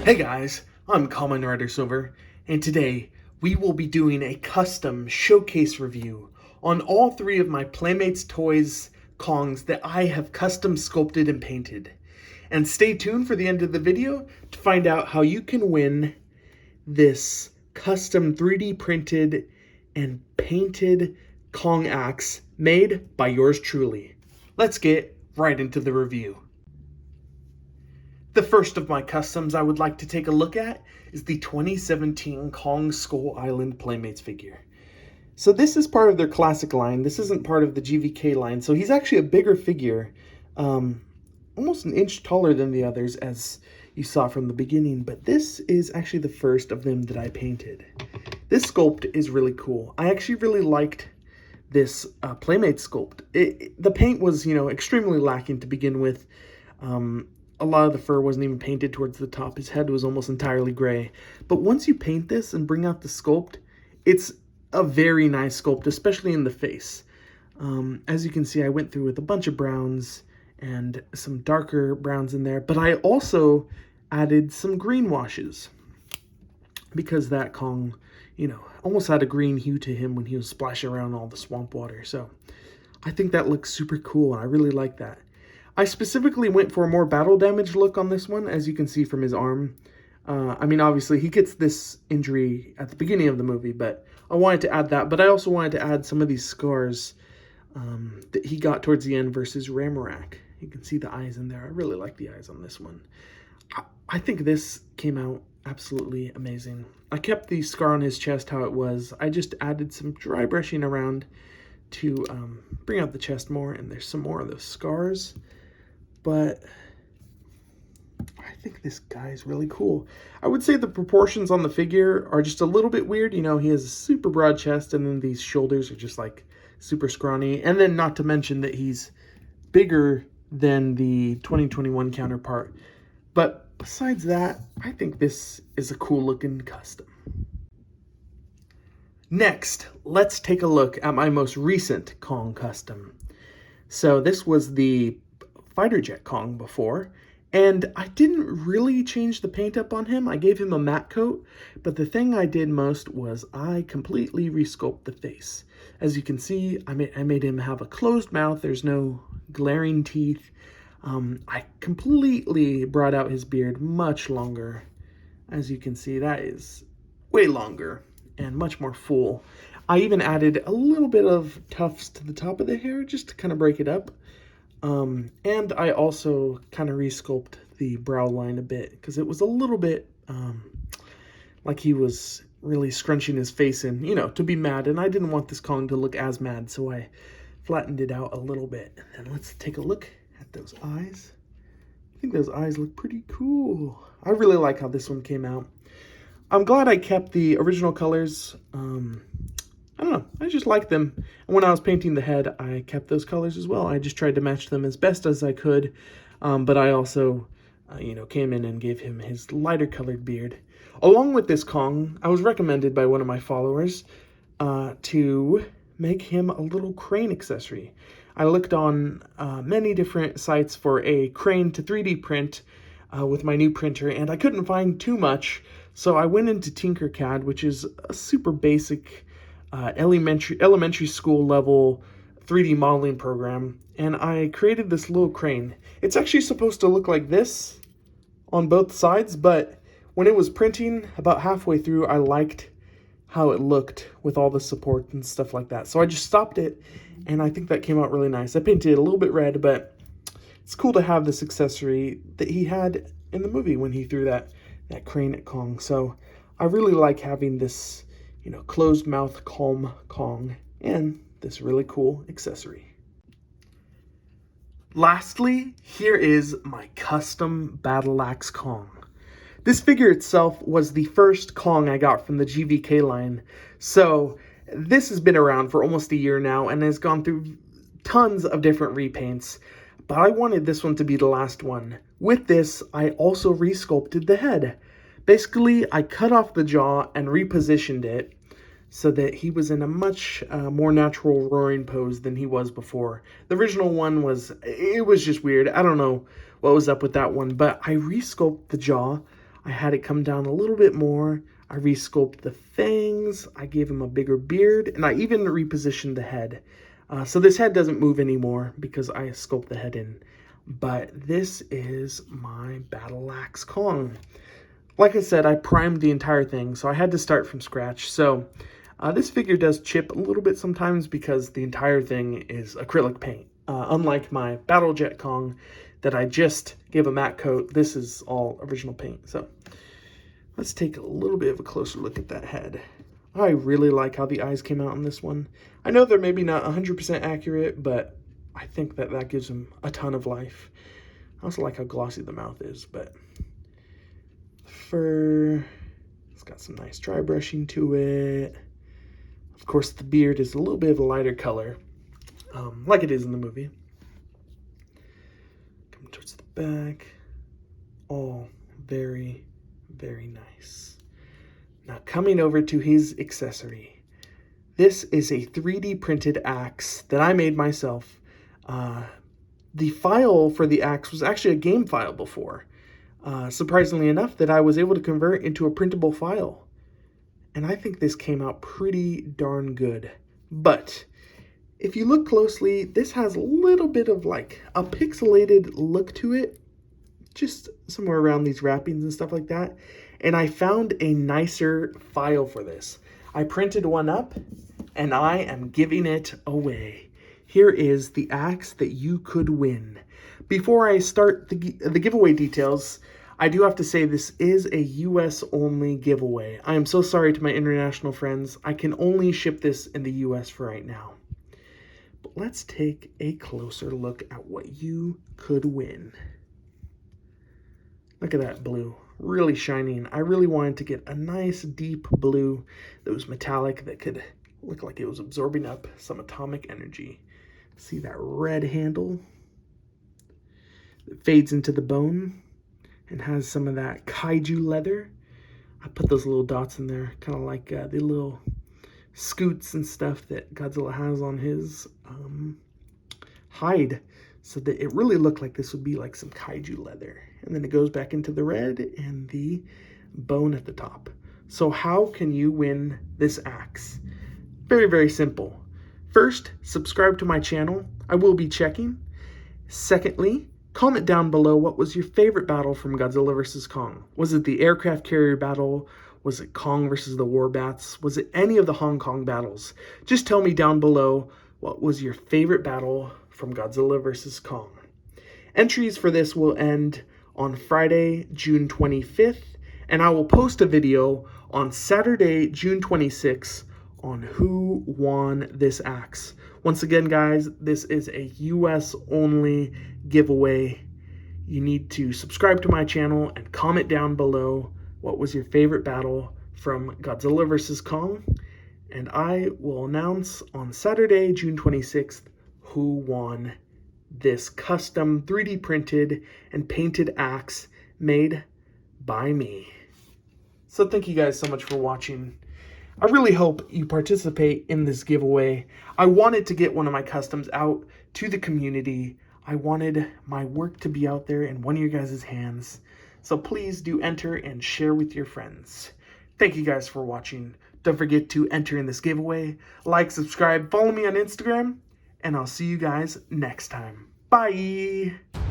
Hey guys, I'm Kamen Rider Silver, and today we will be doing a custom showcase review on all three of my Playmates toys Kongs that I have custom sculpted and painted. And stay tuned for the end of the video to find out how you can win this custom 3D printed and painted Kong axe made by yours truly. Let's get right into the review. The first of my customs I would like to take a look at is the 2017 Kong Skull Island Playmates figure. So this is part of their classic line. This isn't part of the GVK line. So he's actually a bigger figure, almost an inch taller than the others as you saw from the beginning. But this is actually the first of them that I painted. This sculpt is really cool. I actually really liked this Playmate sculpt. The paint was, extremely lacking to begin with. A lot of the fur wasn't even painted towards the top. His head was almost entirely gray. But once you paint this and bring out the sculpt, it's a very nice sculpt, especially in the face. As you can see, I went through with a bunch of browns and some darker browns in there. But I also added some green washes because that Kong, almost had a green hue to him when he was splashing around all the swamp water. So I think that looks super cool, and I really like that. I specifically went for a more battle damage look on this one, as you can see from his arm. Obviously, he gets this injury at the beginning of the movie, but I wanted to add that. But I also wanted to add some of these scars that he got towards the end versus Ramorak. You can see the eyes in there. I really like the eyes on this one. I think this came out absolutely amazing. I kept the scar on his chest how it was. I just added some dry brushing around to bring out the chest more, and there's some more of those scars. But I think this guy is really cool. I would say the proportions on the figure are just a little bit weird. He has a super broad chest, and then these shoulders are just like super scrawny. And then not to mention that he's bigger than the 2021 counterpart. But besides that, I think this is a cool looking custom. Next, let's take a look at my most recent Kong custom. So this was the fighter jet Kong before, and I didn't really change the paint up on him. I gave him a matte coat, but the thing I did most was I completely resculpted the face. As you can see, I made him have a closed mouth. There's no glaring teeth. I completely brought out his beard much longer. As you can see, that is way longer and much more full. I even added a little bit of tufts to the top of the hair just to kind of break it up. And I also kind of resculpted the brow line a bit because it was a little bit like he was really scrunching his face in, to be mad. And I didn't want this Kong to look as mad, so I flattened it out a little bit. And let's take a look at those eyes. I think those eyes look pretty cool. I really like how this one came out. I'm glad I kept the original colors. I don't know, I just like them. And when I was painting the head, I kept those colors as well. I just tried to match them as best as I could. But I also, came in and gave him his lighter colored beard. Along with this Kong, I was recommended by one of my followers to make him a little crane accessory. I looked on many different sites for a crane to 3D print with my new printer, and I couldn't find too much. So I went into Tinkercad, which is a super basic elementary school level 3D modeling program, and I created this little crane. It's actually supposed to look like this on both sides, but when it was printing about halfway through, I liked how it looked with all the support and stuff like that. So I just stopped it, and I think that came out really nice. I painted it a little bit red, but it's cool to have this accessory that he had in the movie when he threw that crane at Kong. So I really like having this closed mouth calm Kong and this really cool accessory. Lastly, here is my custom Battle Axe Kong. This figure itself was the first Kong I got from the GVK line. So this has been around for almost a year now and has gone through tons of different repaints. But I wanted this one to be the last one. With this, I also resculpted the head. Basically, I cut off the jaw and repositioned it so that he was in a much more natural roaring pose than he was before. The original one it was just weird. I don't know what was up with that one, but I resculpted the jaw. I had it come down a little bit more. I resculpted the fangs, I gave him a bigger beard, and I even repositioned the head. So this head doesn't move anymore because I sculpted the head in. But this is my Battle Axe Kong. Like I said, I primed the entire thing, so I had to start from scratch. So this figure does chip a little bit sometimes because the entire thing is acrylic paint. Unlike my Battle Jet Kong that I just gave a matte coat, this is all original paint. So let's take a little bit of a closer look at that head. I really like how the eyes came out on this one. I know they're maybe not 100% accurate, but I think that gives him a ton of life. I also like how glossy the mouth is, but fur, it's got some nice dry brushing to it. Of course, the beard is a little bit of a lighter color, like it is in the movie. Coming towards the back, all very, very nice. Now coming over to his accessory. This is a 3D printed axe that I made myself. The file for the axe was actually a game file before. Surprisingly enough, that I was able to convert into a printable file. And I think this came out pretty darn good. But if you look closely, this has a little bit of like a pixelated look to it. Just somewhere around these wrappings and stuff like that. And I found a nicer file for this. I printed one up and I am giving it away. Here is the axe that you could win. Before I start the giveaway details, I do have to say this is a US only giveaway. I am so sorry to my international friends. I can only ship this in the US for right now. But let's take a closer look at what you could win. Look at that blue, really shining. I really wanted to get a nice deep blue that was metallic, that could look like it was absorbing up some atomic energy. See that red handle? It fades into the bone and has some of that kaiju leather. I put those little dots in there, kind of like the little scoots and stuff that Godzilla has on his hide, so that it really looked like this would be like some kaiju leather. And then it goes back into the red and the bone at the top. So how can you win this axe? Very, very simple. First, subscribe to my channel. I will be checking. Secondly, comment down below what was your favorite battle from Godzilla vs. Kong. Was it the aircraft carrier battle? Was it Kong versus the Warbats? Was it any of the Hong Kong battles? Just tell me down below what was your favorite battle from Godzilla vs. Kong. Entries for this will end on Friday, June 25th, and I will post a video on Saturday, June 26th on who won this axe. Once again, guys, this is a US only giveaway. You need to subscribe to my channel and comment down below what was your favorite battle from Godzilla vs. Kong. And I will announce on Saturday, June 26th, who won this custom 3D printed and painted axe made by me. So thank you guys so much for watching. I really hope you participate in this giveaway. I wanted to get one of my customs out to the community. I wanted my work to be out there in one of your guys' hands. So please do enter and share with your friends. Thank you guys for watching. Don't forget to enter in this giveaway. Like, subscribe, follow me on Instagram, and I'll see you guys next time. Bye!